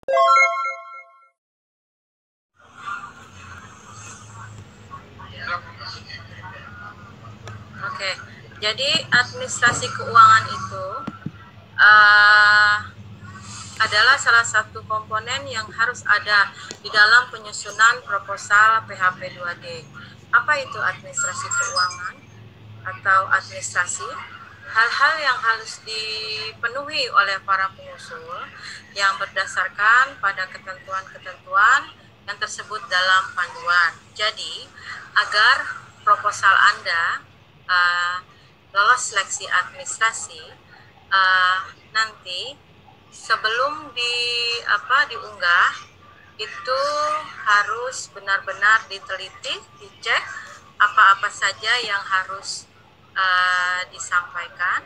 Oke, jadi administrasi keuangan itu adalah salah satu komponen yang harus ada di dalam penyusunan proposal PHP 2D. Apa itu administrasi keuangan atau administrasi? Hal-hal yang harus dipenuhi oleh para pengusul yang berdasarkan pada ketentuan-ketentuan yang tersebut dalam panduan. Jadi, agar proposal Anda lolos seleksi administrasi, nanti sebelum diunggah itu harus benar-benar diteliti, dicek apa-apa saja yang harus disampaikan,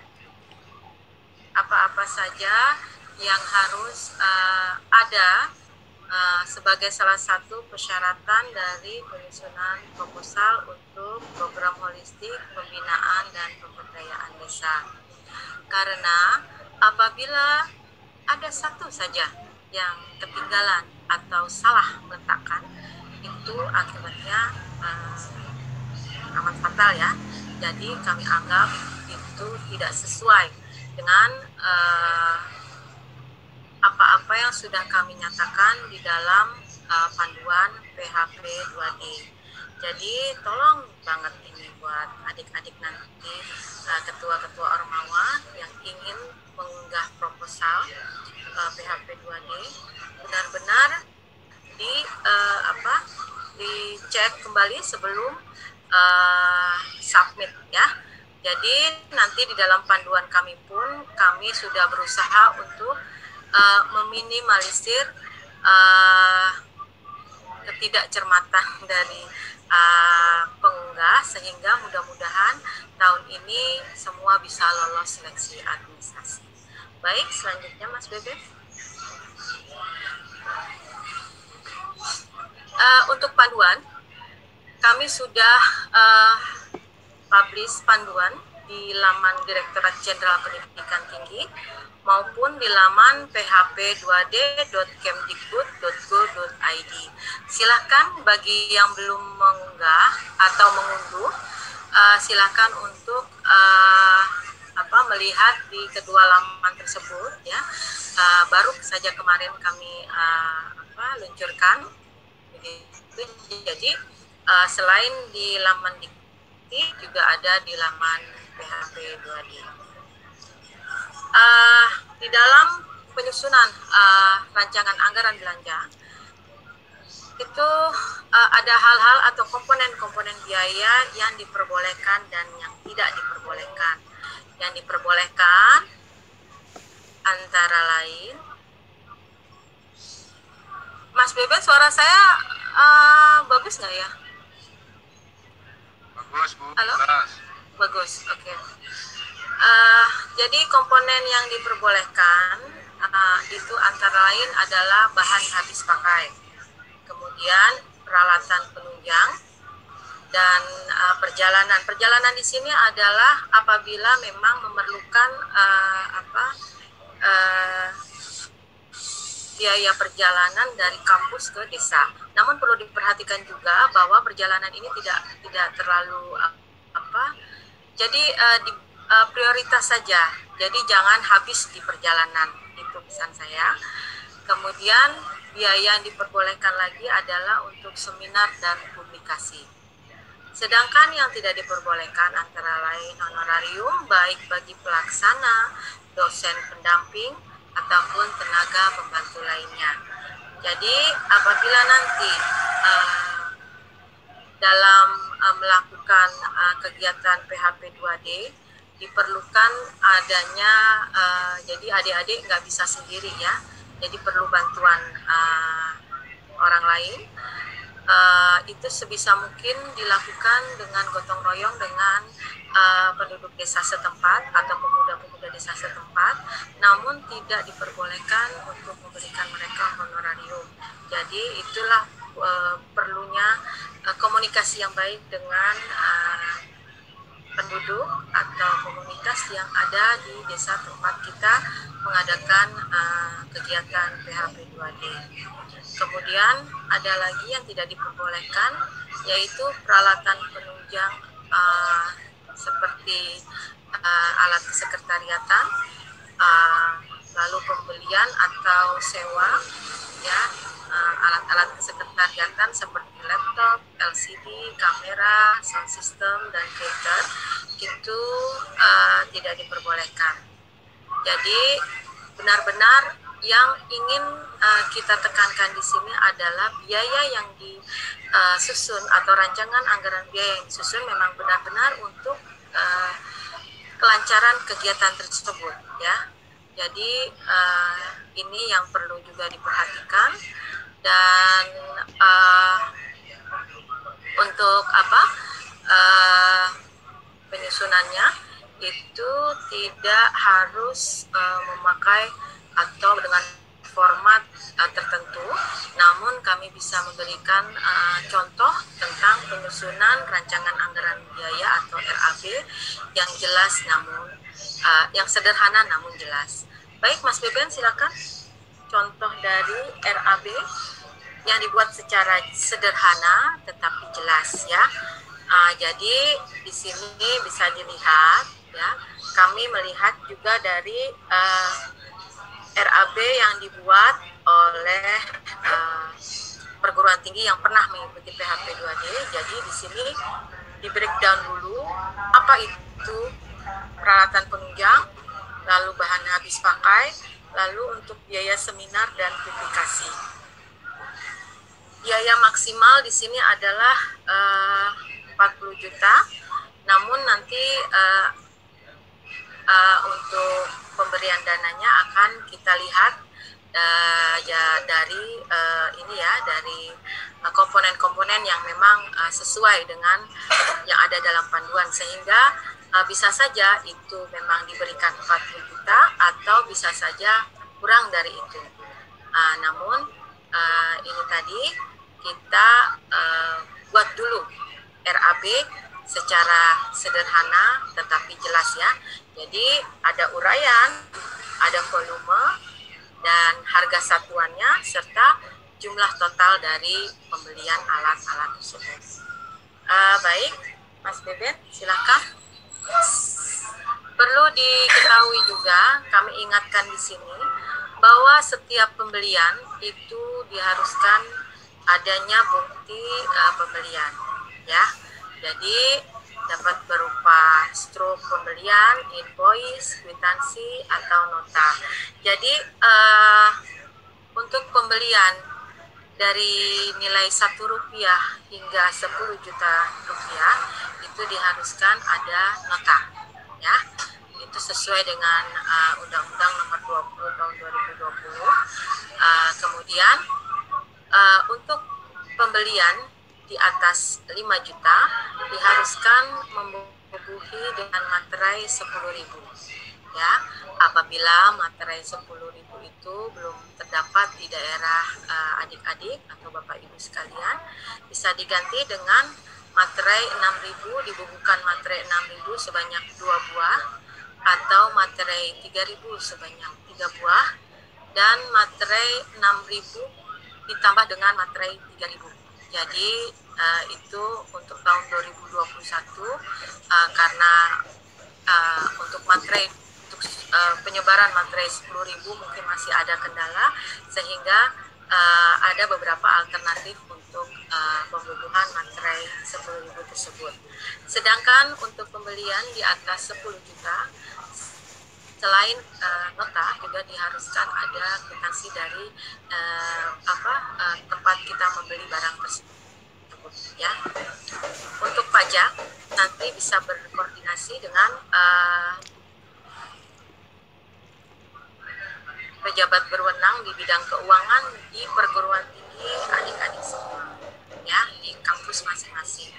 apa-apa saja yang harus ada sebagai salah satu persyaratan dari penyusunan proposal untuk program holistik pembinaan dan pemberdayaan desa. Karena apabila ada satu saja yang ketinggalan atau salah meletakkan, itu akibatnya amat fatal ya. Jadi kami anggap itu tidak sesuai dengan apa-apa yang sudah kami nyatakan di dalam panduan PHP 2D. Jadi tolong banget ini buat adik-adik nanti ketua-ketua ormawa yang ingin mengunggah proposal PHP 2D, benar-benar dicek kembali sebelum submit ya. Jadi nanti di dalam panduan kami pun kami sudah berusaha untuk meminimalisir ketidakcermatan dari pengunggah, sehingga mudah-mudahan tahun ini semua bisa lolos seleksi administrasi. Baik, selanjutnya Mas Bebe. Untuk panduan, kami sudah publish panduan di laman Direktorat Jenderal Pendidikan Tinggi maupun di laman php2d.kemdikbud.go.id. Silakan bagi yang belum mengunggah atau mengunduh, silakan untuk melihat di kedua laman tersebut ya. Baru saja kemarin kami luncurkan. Begitu. Jadi selain di laman Dikti juga ada di laman PHP 2D. Di dalam penyusunan rancangan anggaran belanja itu ada hal-hal atau komponen-komponen biaya yang diperbolehkan dan yang tidak diperbolehkan. Yang diperbolehkan antara lain, Mas Bebe, suara saya bagus nggak ya? Bagus, Bu. Halo? Bagus, oke. Jadi komponen yang diperbolehkan itu antara lain adalah bahan habis pakai, kemudian peralatan penunjang, dan perjalanan. Perjalanan di sini adalah apabila memang memerlukan biaya perjalanan dari kampus ke desa. Namun perlu diperhatikan juga bahwa perjalanan ini tidak terlalu jadi prioritas saja. Jadi jangan habis di perjalanan, itu pesan saya. Kemudian biaya yang diperbolehkan lagi adalah untuk seminar dan publikasi. Sedangkan yang tidak diperbolehkan antara lain honorarium baik bagi pelaksana, dosen pendamping, ataupun tenaga pembantu lainnya. Jadi apabila nanti dalam melakukan kegiatan PHP 2D diperlukan adanya, jadi adik-adik nggak bisa sendiri ya, jadi perlu bantuan orang lain. Itu sebisa mungkin dilakukan dengan gotong royong dengan penduduk desa setempat atau pemuda-pemuda desa setempat, namun tidak diperbolehkan untuk memberikan mereka honorarium. Jadi itulah perlunya komunikasi yang baik dengan penduduk atau komunitas yang ada di desa tempat kita mengadakan kegiatan PHP 2D. Kemudian ada lagi yang tidak diperbolehkan, yaitu peralatan penunjang seperti alat sekretariatan, lalu pembelian atau sewa, ya, alat-alat sekretariatan seperti laptop, LCD, kamera, sound system, dan printer itu tidak diperbolehkan. Jadi benar-benar yang ingin kita tekankan di sini adalah biaya yang disusun atau rancangan anggaran biaya yang disusun memang benar-benar untuk kelancaran kegiatan tersebut, ya. Jadi ini yang perlu juga diperhatikan. Dan untuk penyusunannya itu tidak harus memakai atau dengan format tertentu, namun kami bisa memberikan contoh tentang penyusunan rancangan anggaran biaya atau RAB yang jelas namun yang sederhana namun jelas. Baik, Mas Beben, silakan contoh dari RAB yang dibuat secara sederhana tetapi jelas, ya. Jadi di sini bisa dilihat, ya, kami melihat juga dari RAB yang dibuat oleh perguruan tinggi yang pernah mengikuti PHP 2D. Jadi di sini di breakdown dulu apa itu peralatan penunjang, lalu bahan habis pakai, lalu untuk biaya seminar dan publikasi. Biaya maksimal di sini adalah 40 juta, namun nanti untuk pemberian dananya akan kita lihat dari dari komponen-komponen yang memang sesuai dengan yang ada dalam panduan, sehingga bisa saja itu memang diberikan 40 juta atau bisa saja kurang dari itu. Namun ini tadi kita buat dulu RAB secara sederhana tetapi jelas, ya. Jadi ada uraian, ada volume, dan harga satuannya serta jumlah total dari pembelian alat-alat tersebut. Baik, Mas Beben, silakan. Perlu diketahui juga, kami ingatkan di sini bahwa setiap pembelian itu diharuskan adanya bukti pembelian, ya. Jadi dapat berupa struk pembelian, invoice, kwitansi, atau nota. Jadi untuk pembelian dari nilai Rp1 hingga Rp10 juta itu diharuskan ada nota, ya. Itu sesuai dengan Undang-Undang Nomor 20 Tahun 2020. Kemudian untuk pembelian di atas 5 juta diharuskan membubuhi dengan materai 10.000, ya. Apabila materai 10.000 itu belum terdapat di daerah adik-adik atau Bapak Ibu sekalian, bisa diganti dengan materai 6.000, dibubuhkan materai 6.000 sebanyak 2 buah, atau materai 3.000 sebanyak 3 buah, dan materai 6.000 ditambah dengan materai 3.000. Jadi itu untuk tahun 2021 karena untuk materai untuk penyebaran materai 10.000 mungkin masih ada kendala, sehingga ada beberapa alternatif untuk pembubuhan materai 10.000 tersebut. Sedangkan untuk pembelian di atas 10 juta selain nota juga diharuskan ada kwitansi dari tempat kita membeli barang tersebut, ya. Untuk pajak nanti bisa berkoordinasi dengan pejabat berwenang di bidang keuangan di perguruan tinggi adik-adik semua, ya, di kampus masing-masing.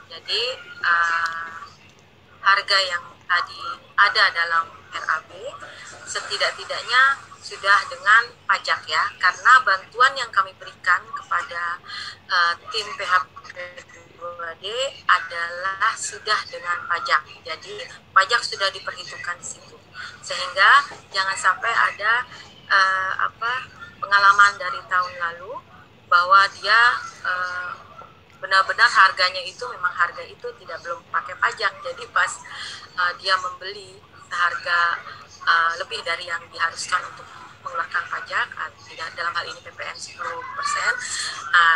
Jadi harga yang tadi ada dalam RAB setidak-tidaknya sudah dengan pajak, ya, karena bantuan yang kami berikan kepada tim PHP 2D adalah sudah dengan pajak. Jadi pajak sudah diperhitungkan di situ, sehingga jangan sampai ada pengalaman dari tahun lalu bahwa dia benar-benar harganya itu memang harga itu belum pakai pajak. Jadi pas dia membeli seharga lebih dari yang diharuskan untuk mengeluarkan pajak, tidak dalam hal ini PPN 10%,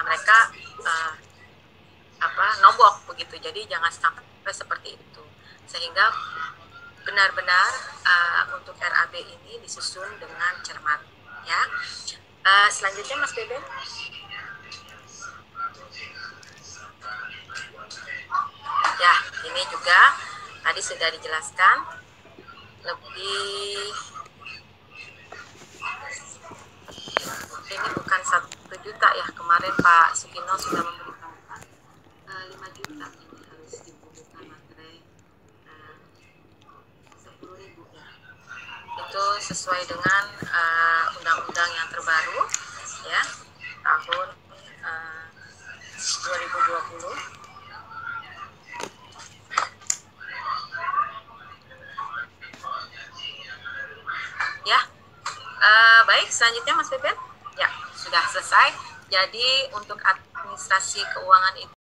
mereka nombok begitu. Jadi jangan sampai seperti itu, sehingga benar-benar untuk RAB ini disusun dengan cermat ya. Selanjutnya Mas Beben. Ya, ini juga tadi sudah dijelaskan lebih. Ini bukan 1 juta ya, kemarin Pak Sugino sudah memberitahukan 5 juta ini harus dibukukan materai 10.000 ya. Itu sesuai dengan undang-undang yang terbaru ya, tahun 2020. Ya, baik, selanjutnya Mas Beben. Ya, sudah selesai. Jadi untuk administrasi keuangan itu